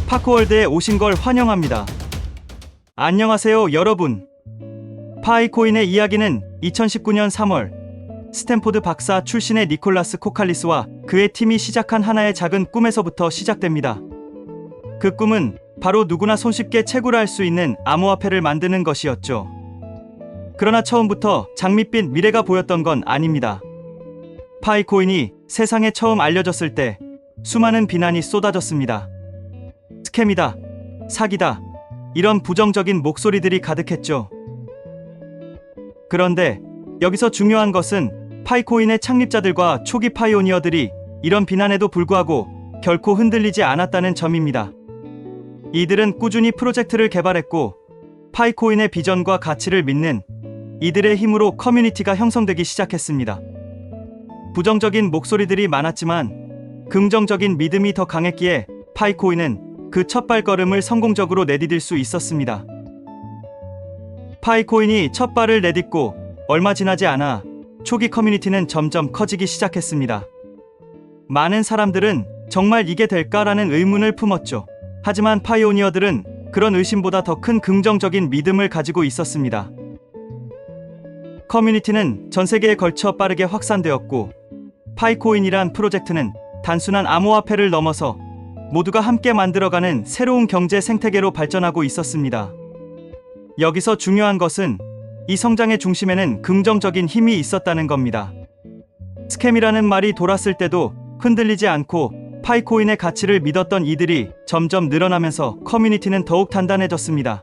파코월드에 오신 걸 환영합니다. 안녕하세요, 여러분. 파이코인의 이야기는 2019년 3월 스탠포드 박사 출신의 니콜라스 코칼리스와 그의 팀이 시작한 하나의 작은 꿈에서부터 시작됩니다. 그 꿈은 바로 누구나 손쉽게 채굴할 수 있는 암호화폐를 만드는 것이었죠. 그러나 처음부터 장밋빛 미래가 보였던 건 아닙니다. 파이코인이 세상에 처음 알려졌을 때 수많은 비난이 쏟아졌습니다. 스캠이다, 사기다, 이런 부정적인 목소리들이 가득했죠. 그런데 여기서 중요한 것은 파이코인의 창립자들과 초기 파이오니어들이 이런 비난에도 불구하고 결코 흔들리지 않았다는 점입니다. 이들은 꾸준히 프로젝트를 개발했고 파이코인의 비전과 가치를 믿는 이들의 힘으로 커뮤니티가 형성되기 시작했습니다. 부정적인 목소리들이 많았지만 긍정적인 믿음이 더 강했기에 파이코인은 그 첫 발걸음을 성공적으로 내디딜 수 있었습니다. 파이코인이 첫 발을 내딛고 얼마 지나지 않아 초기 커뮤니티는 점점 커지기 시작했습니다. 많은 사람들은 정말 이게 될까라는 의문을 품었죠. 하지만 파이오니어들은 그런 의심보다 더 큰 긍정적인 믿음을 가지고 있었습니다. 커뮤니티는 전 세계에 걸쳐 빠르게 확산되었고 파이코인이란 프로젝트는 단순한 암호화폐를 넘어서 모두가 함께 만들어가는 새로운 경제 생태계로 발전하고 있었습니다. 여기서 중요한 것은 이 성장의 중심에는 긍정적인 힘이 있었다는 겁니다. 스캠이라는 말이 돌았을 때도 흔들리지 않고 파이코인의 가치를 믿었던 이들이 점점 늘어나면서 커뮤니티는 더욱 단단해졌습니다.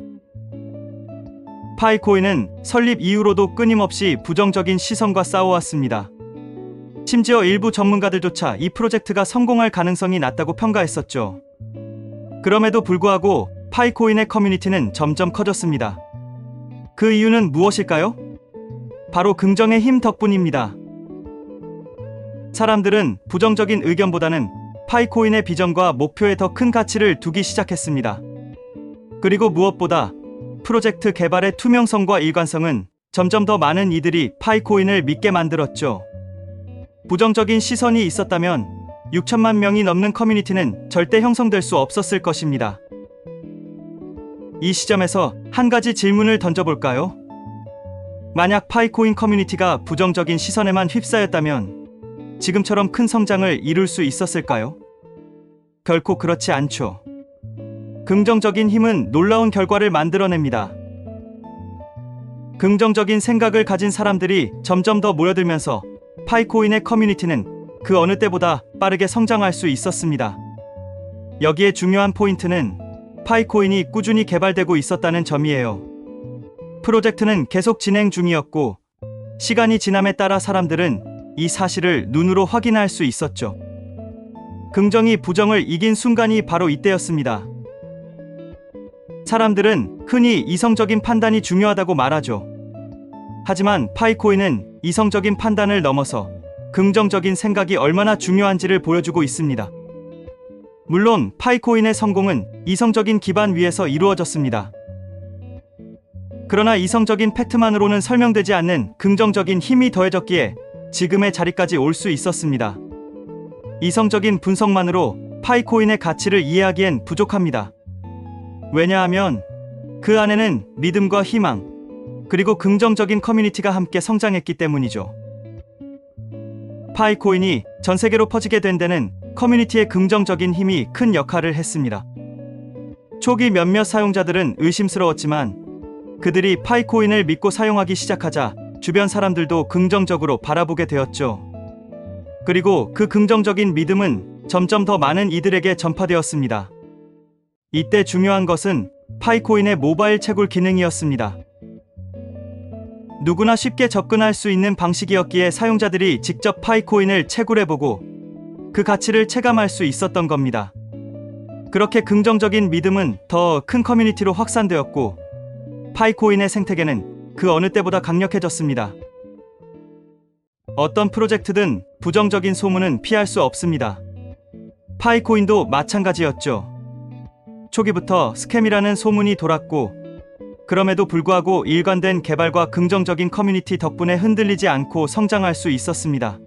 파이코인은 설립 이후로도 끊임없이 부정적인 시선과 싸워왔습니다. 심지어 일부 전문가들조차 이 프로젝트가 성공할 가능성이 낮다고 평가했었죠. 그럼에도 불구하고 파이코인의 커뮤니티는 점점 커졌습니다. 그 이유는 무엇일까요? 바로 긍정의 힘 덕분입니다. 사람들은 부정적인 의견보다는 파이코인의 비전과 목표에 더 큰 가치를 두기 시작했습니다. 그리고 무엇보다 프로젝트 개발의 투명성과 일관성은 점점 더 많은 이들이 파이코인을 믿게 만들었죠. 부정적인 시선이 있었다면 6천만 명이 넘는 커뮤니티는 절대 형성될 수 없었을 것입니다. 이 시점에서 한 가지 질문을 던져볼까요? 만약 파이코인 커뮤니티가 부정적인 시선에만 휩싸였다면 지금처럼 큰 성장을 이룰 수 있었을까요? 결코 그렇지 않죠. 긍정적인 힘은 놀라운 결과를 만들어냅니다. 긍정적인 생각을 가진 사람들이 점점 더 모여들면서 파이코인의 커뮤니티는 그 어느 때보다 빠르게 성장할 수 있었습니다. 여기에 중요한 포인트는 파이코인이 꾸준히 개발되고 있었다는 점이에요. 프로젝트는 계속 진행 중이었고 시간이 지남에 따라 사람들은 이 사실을 눈으로 확인할 수 있었죠. 긍정이 부정을 이긴 순간이 바로 이때였습니다. 사람들은 흔히 이성적인 판단이 중요하다고 말하죠. 하지만 파이코인은 이성적인 판단을 넘어서 긍정적인 생각이 얼마나 중요한지를 보여주고 있습니다. 물론 파이코인의 성공은 이성적인 기반 위에서 이루어졌습니다. 그러나 이성적인 팩트만으로는 설명되지 않는 긍정적인 힘이 더해졌기에 지금의 자리까지 올 수 있었습니다. 이성적인 분석만으로 파이코인의 가치를 이해하기엔 부족합니다. 왜냐하면 그 안에는 믿음과 희망, 그리고 긍정적인 커뮤니티가 함께 성장했기 때문이죠. 파이코인이 전 세계로 퍼지게 된 데는 커뮤니티의 긍정적인 힘이 큰 역할을 했습니다. 초기 몇몇 사용자들은 의심스러웠지만 그들이 파이코인을 믿고 사용하기 시작하자 주변 사람들도 긍정적으로 바라보게 되었죠. 그리고 그 긍정적인 믿음은 점점 더 많은 이들에게 전파되었습니다. 이때 중요한 것은 파이코인의 모바일 채굴 기능이었습니다. 누구나 쉽게 접근할 수 있는 방식이었기에 사용자들이 직접 파이코인을 채굴해보고 그 가치를 체감할 수 있었던 겁니다. 그렇게 긍정적인 믿음은 더 큰 커뮤니티로 확산되었고 파이코인의 생태계는 그 어느 때보다 강력해졌습니다. 어떤 프로젝트든 부정적인 소문은 피할 수 없습니다. 파이코인도 마찬가지였죠. 초기부터 스캠이라는 소문이 돌았고 그럼에도 불구하고 일관된 개발과 긍정적인 커뮤니티 덕분에 흔들리지 않고 성장할 수 있었습니다.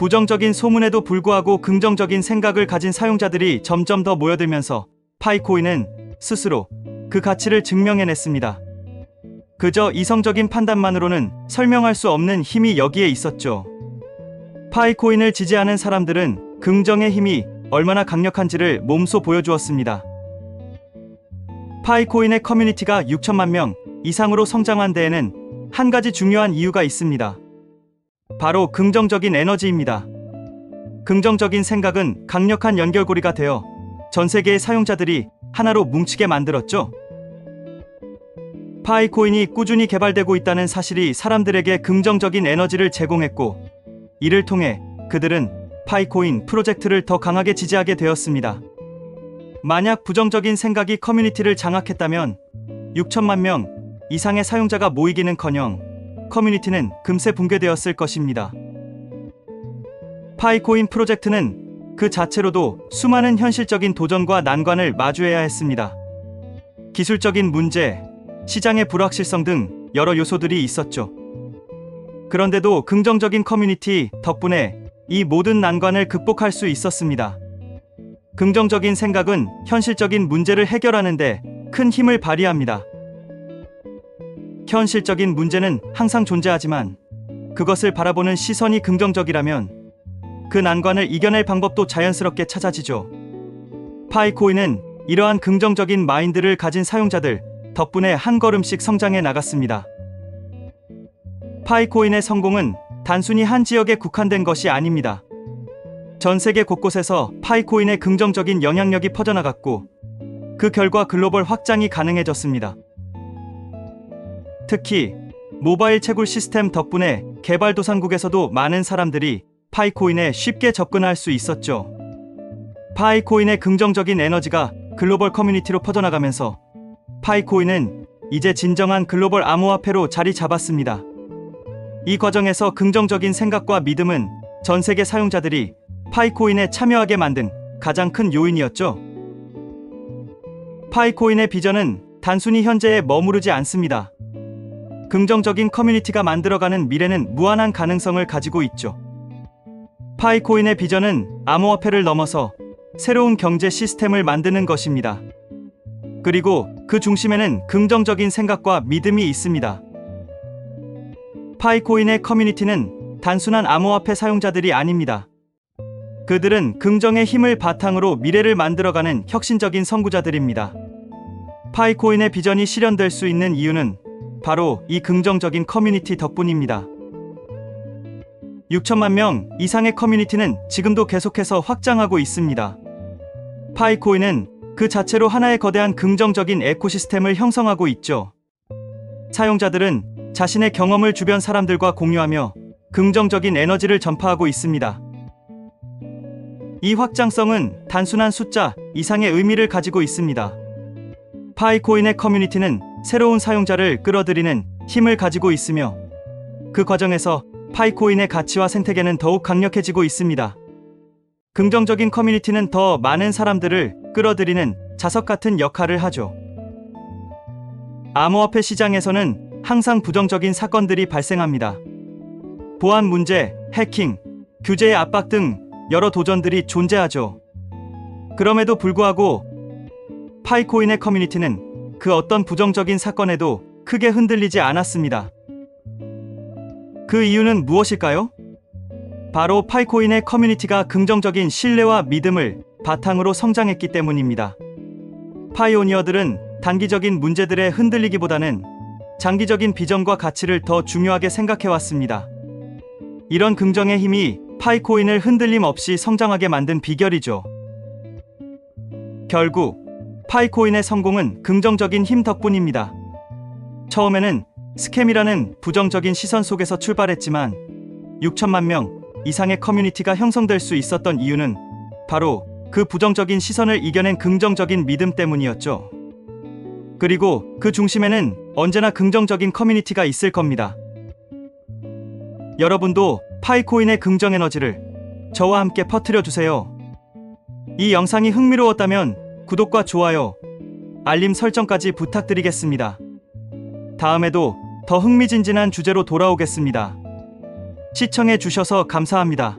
부정적인 소문에도 불구하고 긍정적인 생각을 가진 사용자들이 점점 더 모여들면서 파이코인은 스스로 그 가치를 증명해냈습니다. 그저 이성적인 판단만으로는 설명할 수 없는 힘이 여기에 있었죠. 파이코인을 지지하는 사람들은 긍정의 힘이 얼마나 강력한지를 몸소 보여주었습니다. 파이코인의 커뮤니티가 6천만 명 이상으로 성장한 데에는 한 가지 중요한 이유가 있습니다. 바로 긍정적인 에너지입니다. 긍정적인 생각은 강력한 연결고리가 되어 전 세계의 사용자들이 하나로 뭉치게 만들었죠. 파이코인이 꾸준히 개발되고 있다는 사실이 사람들에게 긍정적인 에너지를 제공했고, 이를 통해 그들은 파이코인 프로젝트를 더 강하게 지지하게 되었습니다. 만약 부정적인 생각이 커뮤니티를 장악했다면 6천만 명 이상의 사용자가 모이기는커녕 커뮤니티는 금세 붕괴되었을 것입니다. 파이코인 프로젝트는 그 자체로도 수많은 현실적인 도전과 난관을 마주해야 했습니다. 기술적인 문제, 시장의 불확실성 등 여러 요소들이 있었죠. 그런데도 긍정적인 커뮤니티 덕분에 이 모든 난관을 극복할 수 있었습니다. 긍정적인 생각은 현실적인 문제를 해결하는 데 큰 힘을 발휘합니다. 현실적인 문제는 항상 존재하지만 그것을 바라보는 시선이 긍정적이라면 그 난관을 이겨낼 방법도 자연스럽게 찾아지죠. 파이코인은 이러한 긍정적인 마인드를 가진 사용자들 덕분에 한 걸음씩 성장해 나갔습니다. 파이코인의 성공은 단순히 한 지역에 국한된 것이 아닙니다. 전 세계 곳곳에서 파이코인의 긍정적인 영향력이 퍼져나갔고, 그 결과 글로벌 확장이 가능해졌습니다. 특히 모바일 채굴 시스템 덕분에 개발도상국에서도 많은 사람들이 파이코인에 쉽게 접근할 수 있었죠. 파이코인의 긍정적인 에너지가 글로벌 커뮤니티로 퍼져나가면서 파이코인은 이제 진정한 글로벌 암호화폐로 자리 잡았습니다. 이 과정에서 긍정적인 생각과 믿음은 전 세계 사용자들이 파이코인에 참여하게 만든 가장 큰 요인이었죠. 파이코인의 비전은 단순히 현재에 머무르지 않습니다. 긍정적인 커뮤니티가 만들어가는 미래는 무한한 가능성을 가지고 있죠. 파이코인의 비전은 암호화폐를 넘어서 새로운 경제 시스템을 만드는 것입니다. 그리고 그 중심에는 긍정적인 생각과 믿음이 있습니다. 파이코인의 커뮤니티는 단순한 암호화폐 사용자들이 아닙니다. 그들은 긍정의 힘을 바탕으로 미래를 만들어가는 혁신적인 선구자들입니다. 파이코인의 비전이 실현될 수 있는 이유는 바로 이 긍정적인 커뮤니티 덕분입니다. 6천만 명 이상의 커뮤니티는 지금도 계속해서 확장하고 있습니다. 파이코인은 그 자체로 하나의 거대한 긍정적인 에코시스템을 형성하고 있죠. 사용자들은 자신의 경험을 주변 사람들과 공유하며 긍정적인 에너지를 전파하고 있습니다. 이 확장성은 단순한 숫자 이상의 의미를 가지고 있습니다. 파이코인의 커뮤니티는 새로운 사용자를 끌어들이는 힘을 가지고 있으며, 그 과정에서 파이코인의 가치와 생태계는 더욱 강력해지고 있습니다. 긍정적인 커뮤니티는 더 많은 사람들을 끌어들이는 자석 같은 역할을 하죠. 암호화폐 시장에서는 항상 부정적인 사건들이 발생합니다. 보안 문제, 해킹, 규제의 압박 등 여러 도전들이 존재하죠. 그럼에도 불구하고 파이코인의 커뮤니티는 그 어떤 부정적인 사건에도 크게 흔들리지 않았습니다. 그 이유는 무엇일까요? 바로 파이코인의 커뮤니티가 긍정적인 신뢰와 믿음을 바탕으로 성장했기 때문입니다. 파이오니어들은 단기적인 문제들에 흔들리기보다는 장기적인 비전과 가치를 더 중요하게 생각해왔습니다. 이런 긍정의 힘이 파이코인을 흔들림 없이 성장하게 만든 비결이죠. 결국 파이코인의 성공은 긍정적인 힘 덕분입니다. 처음에는 스캠이라는 부정적인 시선 속에서 출발했지만 6천만 명 이상의 커뮤니티가 형성될 수 있었던 이유는 바로 그 부정적인 시선을 이겨낸 긍정적인 믿음 때문이었죠. 그리고 그 중심에는 언제나 긍정적인 커뮤니티가 있을 겁니다. 여러분도 파이코인의 긍정 에너지를 저와 함께 퍼뜨려 주세요. 이 영상이 흥미로웠다면 구독과 좋아요, 알림 설정까지 부탁드리겠습니다. 다음에도 더 흥미진진한 주제로 돌아오겠습니다. 시청해 주셔서 감사합니다.